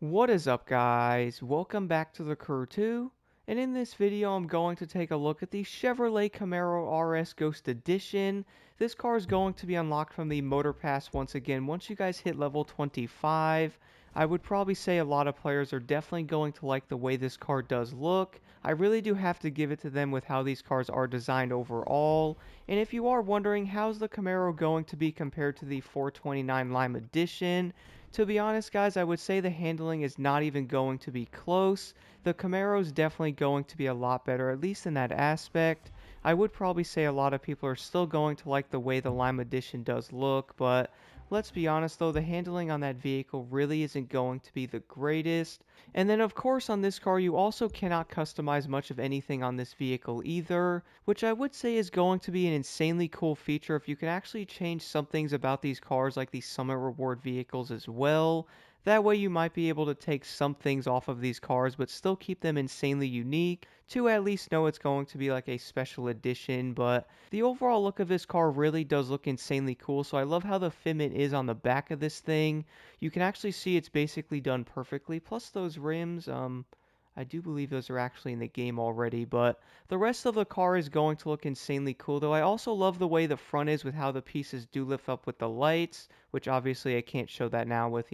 What is up, guys? Welcome back to the Crew 2, and in this video I'm going to take a look at the Chevrolet Camaro RS Ghost Edition. This car is going to be unlocked from the Motor Pass once again once you guys hit level 25. I would probably say a lot of players are definitely going to like the way this car does look. I really do have to give it to them with how these cars are designed overall. And if you are wondering how's the Camaro going to be compared to the 429 Lime Edition, to be honest, guys, I would say the handling is not even going to be close. The Camaro is definitely going to be a lot better, at least in that aspect. I would probably say a lot of people are still going to like the way the Lime Edition does look, but let's be honest though, the handling on that vehicle really isn't going to be the greatest. And then of course on this car you also cannot customize much of anything on this vehicle either, which I would say is going to be an insanely cool feature if you can actually change some things about these cars like these Summit Reward vehicles as well. That way you might be able to take some things off of these cars but still keep them insanely unique to at least know it's going to be like a special edition. But the overall look of this car really does look insanely cool, so I love how the fitment is on the back of this thing. You can actually see it's basically done perfectly, plus those rims, I do believe those are actually in the game already, but the rest of the car is going to look insanely cool, though I also love the way the front is with how the pieces do lift up with the lights, which obviously I can't show that now with,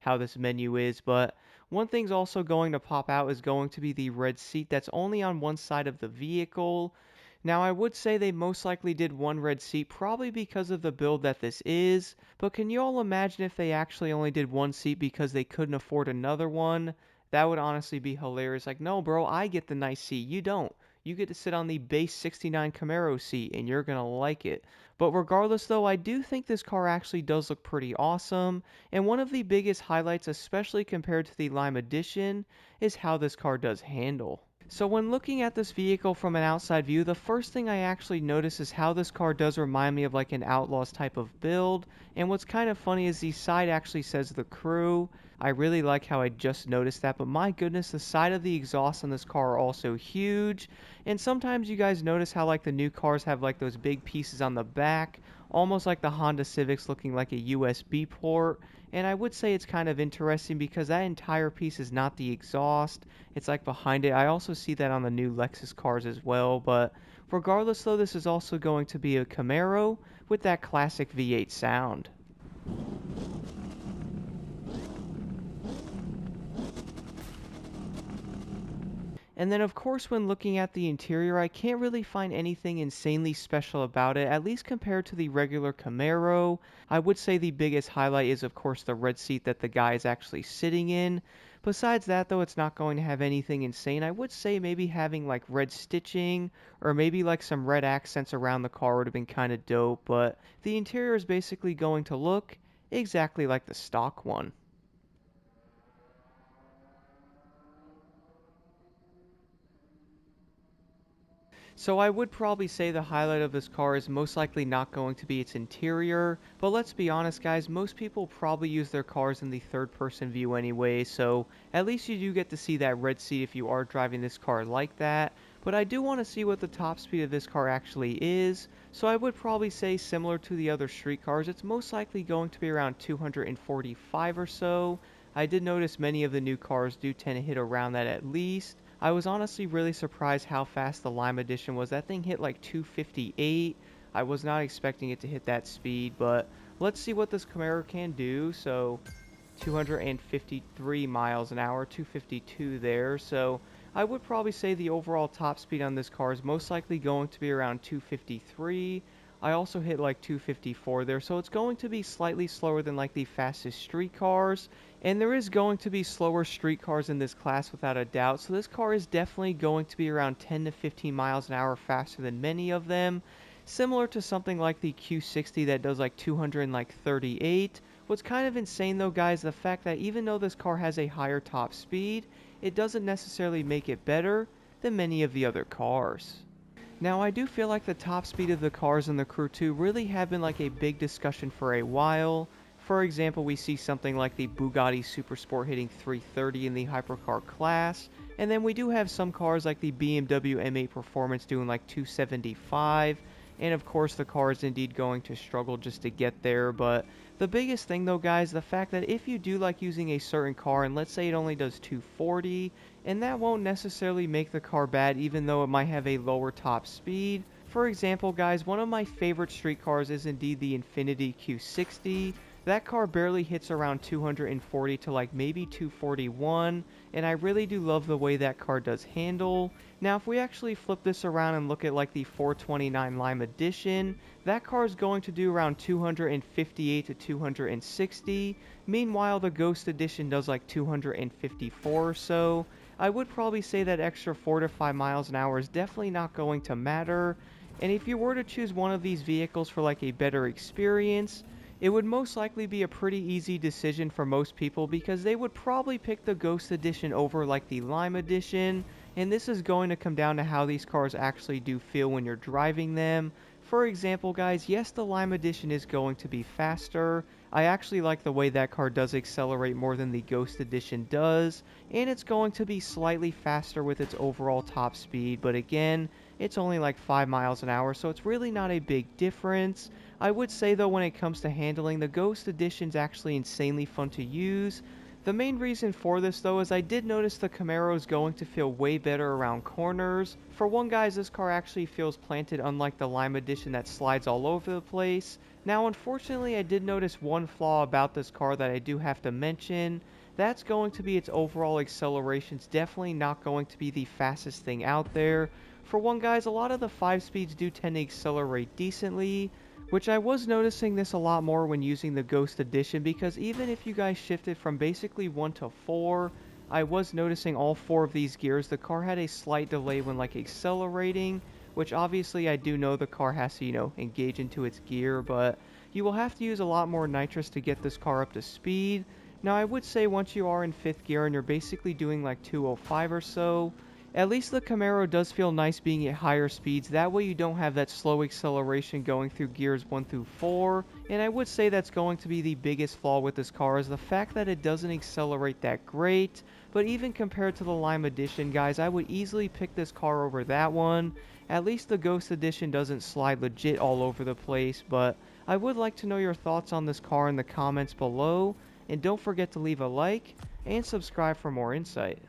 how this menu is, but one thing's also going to pop out is going to be the red seat that's only on one side of the vehicle. Now, I would say they most likely did one red seat probably because of the build that this is, but can you all imagine if they actually only did one seat because they couldn't afford another one? That would honestly be hilarious. Like, no, bro, I get the nice seat. You don't. You get to sit on the base 69 Camaro seat, and you're going to like it. But regardless, though, I do think this car actually does look pretty awesome. And one of the biggest highlights, especially compared to the Lime Edition, is how this car does handle. So when looking at this vehicle from an outside view, the first thing I actually notice is how this car does remind me of like an Outlaws type of build. And what's kind of funny is the side actually says the Crew. I really like how I just noticed that, but my goodness, the side of the exhaust on this car are also huge. And sometimes you guys notice how like the new cars have like those big pieces on the back, almost like the Honda Civics looking like a USB port. And I would say it's kind of interesting because that entire piece is not the exhaust. It's like behind it. I also see that on the new Lexus cars as well. But regardless though, this is also going to be a Camaro with that classic V8 sound. And then of course when looking at the interior, I can't really find anything insanely special about it, at least compared to the regular Camaro. I would say the biggest highlight is of course the red seat that the guy is actually sitting in. Besides that though, it's not going to have anything insane. I would say maybe having like red stitching or maybe like some red accents around the car would have been kind of dope, but the interior is basically going to look exactly like the stock one. So I would probably say the highlight of this car is most likely not going to be its interior, but let's be honest guys, most people probably use their cars in the third person view anyway, so at least you do get to see that red seat if you are driving this car like that. But I do want to see what the top speed of this car actually is, so I would probably say similar to the other street cars, it's most likely going to be around 245 or so. I did notice many of the new cars do tend to hit around that at least. I was honestly really surprised how fast the Lime Edition was. That thing hit like 258. I was not expecting it to hit that speed, but let's see what this Camaro can do. So 253 miles an hour, 252 there. So I would probably say the overall top speed on this car is most likely going to be around 253. I also hit like 254 there, so it's going to be slightly slower than like the fastest street cars. And there is going to be slower street cars in this class without a doubt, so this car is definitely going to be around 10 to 15 miles an hour faster than many of them. Similar to something like the Q60 that does like 238. What's kind of insane though, guys, the fact that even though this car has a higher top speed, it doesn't necessarily make it better than many of the other cars. Now I do feel like the top speed of the cars in the Crew 2 really have been like a big discussion for a while. For example, we see something like the Bugatti Supersport hitting 330 in the hypercar class, and then we do have some cars like the BMW M8 Performance doing like 275, and of course the car is indeed going to struggle just to get there. But the biggest thing though, guys, the fact that if you do like using a certain car, and let's say it only does 240, and that won't necessarily make the car bad even though it might have a lower top speed. For example, guys, one of my favorite street cars is indeed the Infiniti Q60. That car barely hits around 240 to like maybe 241, and I really do love the way that car does handle. Now, if we actually flip this around and look at like the 429 Lime Edition, that car is going to do around 258 to 260. Meanwhile, the Ghost Edition does like 254 or so. I would probably say that extra 4 to 5 miles an hour is definitely not going to matter. And if you were to choose one of these vehicles for like a better experience, it would most likely be a pretty easy decision for most people because they would probably pick the Ghost Edition over like the Lime Edition, and this is going to come down to how these cars actually do feel when you're driving them. For example, guys, yes, the Lime Edition is going to be faster. I actually like the way that car does accelerate more than the Ghost Edition does, and it's going to be slightly faster with its overall top speed, but again, it's only like 5 miles an hour, so it's really not a big difference. I would say though, when it comes to handling, the Ghost Edition is actually insanely fun to use. The main reason for this though is I did notice the Camaro is going to feel way better around corners. For one, guys, this car actually feels planted unlike the Lime Edition that slides all over the place. Now unfortunately I did notice one flaw about this car that I do have to mention. That's going to be its overall acceleration. It's definitely not going to be the fastest thing out there. For one, guys, a lot of the 5 speeds do tend to accelerate decently, which I was noticing this a lot more when using the Ghost Edition, because even if you guys shifted from basically 1 to 4, I was noticing all 4 of these gears, the car had a slight delay when like accelerating, which obviously I do know the car has to, engage into its gear, but you will have to use a lot more nitrous to get this car up to speed. Now I would say once you are in 5th gear and you're basically doing like 205 or so, at least the Camaro does feel nice being at higher speeds. That way you don't have that slow acceleration going through gears 1 through 4. And I would say that's going to be the biggest flaw with this car, is the fact that it doesn't accelerate that great. But even compared to the Lime Edition, guys, I would easily pick this car over that one. At least the Ghost Edition doesn't slide legit all over the place. But I would like to know your thoughts on this car in the comments below. And don't forget to leave a like and subscribe for more insight.